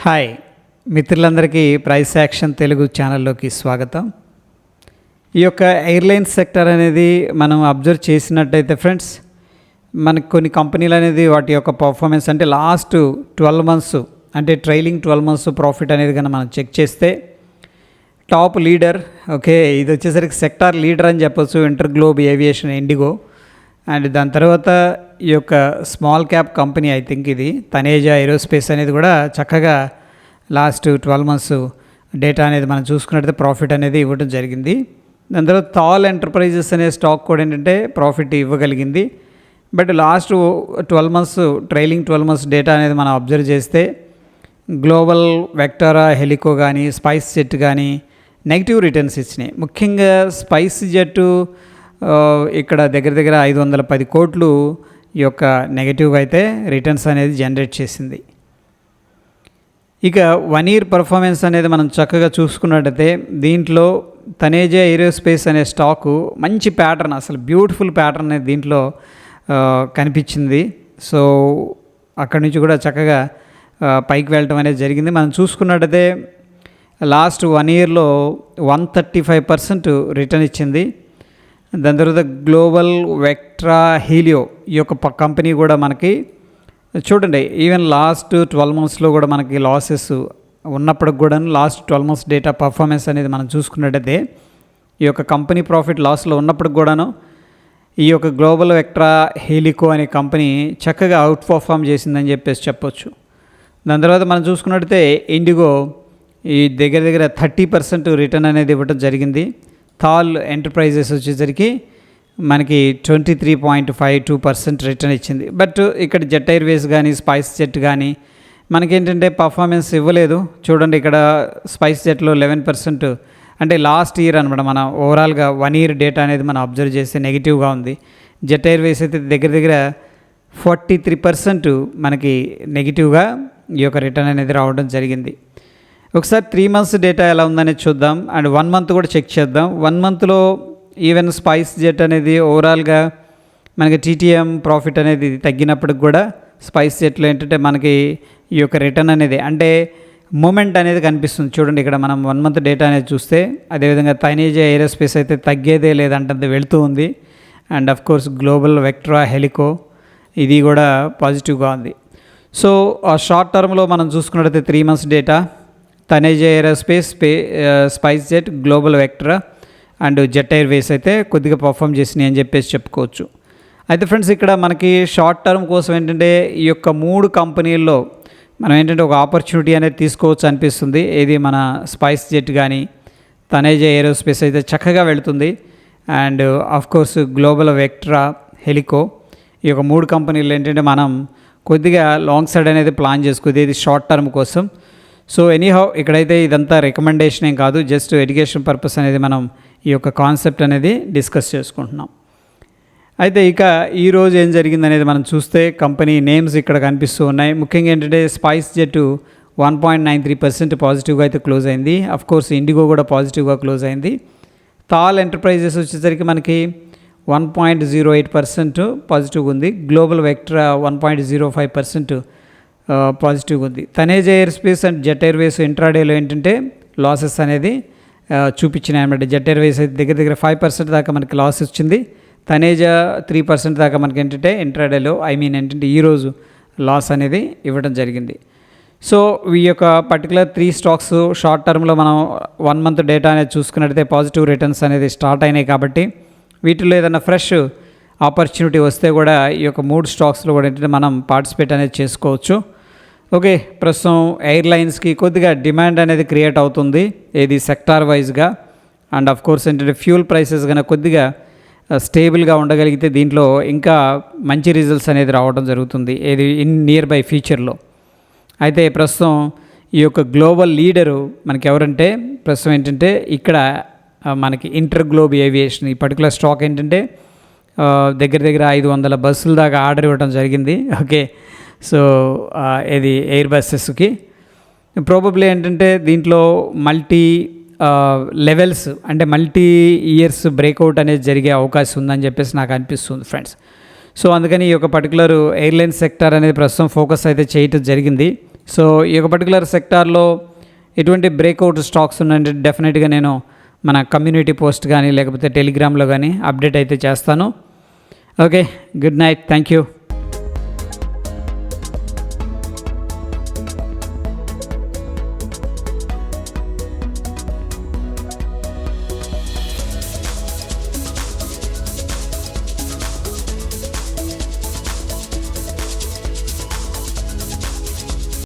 Hi మిత్రులందరికీ price action Telugu ఛానల్లోకి స్వాగతం. ఈ యొక్క ఎయిర్లైన్స్ సెక్టర్ అనేది మనం అబ్జర్వ్ చేసినట్టయితే ఫ్రెండ్స్, మనకు కొన్ని కంపెనీలు అనేది వాటి యొక్క పర్ఫార్మెన్స్ అంటే లాస్ట్ 12 మంత్స్ అంటే ట్రైలింగ్ 12 మంత్స్ ప్రాఫిట్ అనేది కనుక మనం చెక్ చేస్తే టాప్ లీడర్ ఇది వచ్చేసరికి సెక్టార్ లీడర్ అని చెప్పొచ్చు, inter globe aviation IndiGo. And దాని తర్వాత ఈ యొక్క small cap company I think ఇది తనేజా ఏరోస్పేస్ అనేది కూడా చక్కగా లాస్ట్ 12 మంత్స్ డేటా అనేది మనం చూసుకున్నట్టయితే ప్రాఫిట్ అనేది ఇవ్వడం జరిగింది. దాని తర్వాత థాల్ ఎంటర్ప్రైజెస్ అనే స్టాక్ కూడా ఏంటంటే ప్రాఫిట్ ఇవ్వగలిగింది. But last 12 months trailing 12 months data అనేది మనం అబ్జర్వ్ చేస్తే గ్లోబల్ వెక్టారా హెలికో కానీ స్పైస్ జెట్ కానీ నెగిటివ్ రిటర్న్స్ ఇచ్చినాయి. ముఖ్యంగా స్పైస్ జెట్ ఇక్కడ దగ్గర 510 కోట్లు ఈ యొక్క నెగిటివ్గా అయితే రిటర్న్స్ అనేది జనరేట్ చేసింది. ఇక 1 ఇయర్ పర్ఫార్మెన్స్ అనేది మనం చక్కగా చూసుకున్నట్టయితే దీంట్లో తనేజా ఏరోస్పేస్ అనే స్టాకు మంచి ప్యాటర్న్, అసలు బ్యూటిఫుల్ ప్యాటర్న్ అనేది దీంట్లో కనిపించింది. సో అక్కడి నుంచి కూడా చక్కగా పైకి వెళ్ళటం అనేది జరిగింది. మనం చూసుకున్నట్టయితే లాస్ట్ 1 ఇయర్లో 135% రిటర్న్ ఇచ్చింది. దాని తర్వాత గ్లోబల్ వెక్ట్రా హీలియో ఈ యొక్క కంపెనీ కూడా మనకి చూడండి, ఈవెన్ లాస్ట్ 12 మంత్స్లో కూడా మనకి లాసెస్ ఉన్నప్పటికి కూడా లాస్ట్ 12 మంత్స్ డేటా పర్ఫార్మెన్స్ అనేది మనం చూసుకున్నట్టయితే ఈ యొక్క కంపెనీ ప్రాఫిట్ లాస్లో ఉన్నప్పటికి కూడాను ఈ యొక్క గ్లోబల్ వెక్ట్రా హీలికో అనే కంపెనీ చక్కగా అవుట్ పర్ఫామ్ చేసిందని చెప్పొచ్చు. దాని తర్వాత మనం చూసుకున్నట్టయితే ఇండిగో ఈ దగ్గర 30% రిటర్న్ అనేది ఇవ్వడం జరిగింది. థాల్ ఎంటర్ప్రైజెస్ వచ్చేసరికి మనకి 23.52% రిటర్న్ ఇచ్చింది. బట్ ఇక్కడ జెట్ ఎయిర్వేస్ కానీ స్పైస్ జెట్ కానీ మనకేంటంటే పర్ఫార్మెన్స్ ఇవ్వలేదు. చూడండి, ఇక్కడ స్పైస్ జెట్లో 11% అంటే లాస్ట్ ఇయర్ అనమాట. మన ఓవరాల్గా 1 ఇయర్ డేటా అనేది మనం అబ్జర్వ్ చేస్తే నెగిటివ్గా ఉంది. జెట్ ఎయిర్వేస్ అయితే దగ్గర 43% మనకి నెగిటివ్గా ఈ యొక్క రిటర్న్ అనేది రావడం జరిగింది. ఒకసారి 3 మంత్స్ డేటా ఎలా ఉందనేది చూద్దాం. అండ్ 1 మంత్ కూడా చెక్ చేద్దాం. 1 మంత్లో ఈవెన్ స్పైస్ జెట్ అనేది ఓవరాల్గా మనకి టీటీఎం ప్రాఫిట్ అనేది తగ్గినప్పటికి కూడా స్పైస్ జెట్లో ఏంటంటే మనకి ఈ యొక్క రిటర్న్ అనేది అంటే మూమెంట్ అనేది కనిపిస్తుంది. చూడండి, ఇక్కడ మనం 1 మంత్ డేటా అనేది చూస్తే అదేవిధంగా తనేజా ఏరోస్పేస్ అయితే తగ్గేదే లేదంటే వెళుతూ ఉంది. And of course Global Vectra Helicorp ఇది కూడా పాజిటివ్గా ఉంది. సో ఆ షార్ట్ టర్మ్లో మనం చూసుకున్నట్టయితే 3 months data Taneja aerospace, spice jet, global Vectra and jet Airways అయితే కొద్దిగా పర్ఫామ్ చేసినాయి అని చెప్పుకోవచ్చు. అయితే ఫ్రెండ్స్, ఇక్కడ మనకి షార్ట్ టర్మ్ కోసం ఏంటంటే ఈ యొక్క 3 కంపెనీల్లో మనం ఏంటంటే ఒక ఆపర్చునిటీ అనేది తీసుకోవచ్చు అనిపిస్తుంది. ఏది మన స్పైస్ జెట్ కానీ తనేజా ఏరోస్పేస్ అయితే చక్కగా వెళుతుంది. And of course Global Vectra Helicorp ఈ యొక్క 3 కంపెనీలు ఏంటంటే మనం కొద్దిగా లాంగ్ సైడ్ అనేది ప్లాన్ చేసుకుంది ఇది షార్ట్ టర్మ్ కోసం. సో ఎనీహౌ ఇక్కడైతే ఇదంతా రికమెండేషన్ ఏం కాదు, జస్ట్ ఎడ్యుకేషన్ పర్పస్ అనేది మనం ఈ యొక్క కాన్సెప్ట్ అనేది డిస్కస్ చేసుకుంటున్నాం. అయితే ఇక ఈరోజు ఏం జరిగింది అనేది మనం చూస్తే కంపెనీ నేమ్స్ ఇక్కడ కనిపిస్తూ ఉన్నాయి. ముఖ్యంగా ఏంటంటే స్పైస్ జెట్ 1.93% పాజిటివ్గా అయితే క్లోజ్ అయింది. అఫ్ కోర్స్ ఇండిగో కూడా పాజిటివ్గా క్లోజ్ అయింది. థాల్ ఎంటర్ప్రైజెస్ వచ్చేసరికి మనకి 1.08% పాజిటివ్గా ఉంది. గ్లోబల్ వెక్ట్రా 1.05% పాజిటివ్గా ఉంది. తనేజా ఎయిర్స్పేస్ అండ్ జెట్ ఎయిర్వేస్ ఇంట్రాడేలో ఏంటంటే లాసెస్ అనేది చూపించినాయి అన్నమాట. జెట్ ఎయిర్వేస్ అయితే దగ్గర 5% దాకా మనకి లాస్ వచ్చింది. తనేజా 3% దాకా మనకి ఏంటంటే ఇంట్రాడేలో ఏంటంటే ఈరోజు లాస్ అనేది ఇవ్వడం జరిగింది. సో ఈ యొక్క పర్టికులర్ 3 స్టాక్స్ షార్ట్ టర్మ్లో మనం 1 మంత్ డేటా అనేది చూసుకున్నట్టయితే పాజిటివ్ రిటర్న్స్ అనేది స్టార్ట్ అయినాయి. కాబట్టి వీటిలో ఏదైనా ఫ్రెష్ ఆపర్చునిటీ వస్తే కూడా ఈ యొక్క 3 స్టాక్స్లో కూడా ఏంటంటే మనం పార్టిసిపేట్ అనేది చేసుకోవచ్చు. ప్రస్తుతం ఎయిర్లైన్స్కి కొద్దిగా డిమాండ్ అనేది క్రియేట్ అవుతుంది, ఏది సెక్టార్ వైజ్గా. అండ్ ఆఫ్ కోర్స్ ఏంటంటే ఫ్యూల్ ప్రైసెస్ కన్నా కొద్దిగా స్టేబుల్గా ఉండగలిగితే దీంట్లో ఇంకా మంచి రిజల్ట్స్ అనేది రావడం జరుగుతుంది, ఏది ఇన్ నియర్ బై ఫ్యూచర్లో. అయితే ప్రస్తుతం ఈ యొక్క గ్లోబల్ లీడరు మనకి ఎవరంటే ప్రస్తుతం ఏంటంటే ఇక్కడ మనకి ఇంటర్ గ్లోబ్ ఏవియేషన్ ఈ పర్టికులర్ స్టాక్ ఏంటంటే దగ్గర 500 బస్సుల దాకా ఆర్డర్ ఇవ్వడం జరిగింది. సో ఇది ఎయిర్ బస్సెస్కి ప్రాబబ్లీ ఏంటంటే దీంట్లో మల్టీ లెవెల్స్ అంటే మల్టీ ఇయర్స్ బ్రేక్అవుట్ అనేది జరిగే అవకాశం ఉందని చెప్పేసి నాకు అనిపిస్తుంది ఫ్రెండ్స్. సో అందుకని ఈ యొక్క పర్టికులర్ ఎయిర్లైన్ సెక్టర్ అనేది ప్రస్తుతం ఫోకస్ అయితే చేయటం జరిగింది. సో ఈ యొక్క పర్టికులర్ సెక్టార్లో ఎటువంటి బ్రేక్అవుట్ స్టాక్స్ ఉన్నాయంటే డెఫినెట్గా నేను మన కమ్యూనిటీ పోస్ట్ కానీ లేకపోతే టెలిగ్రామ్లో కానీ అప్డేట్ అయితే చేస్తాను. Okay, good night, thank you.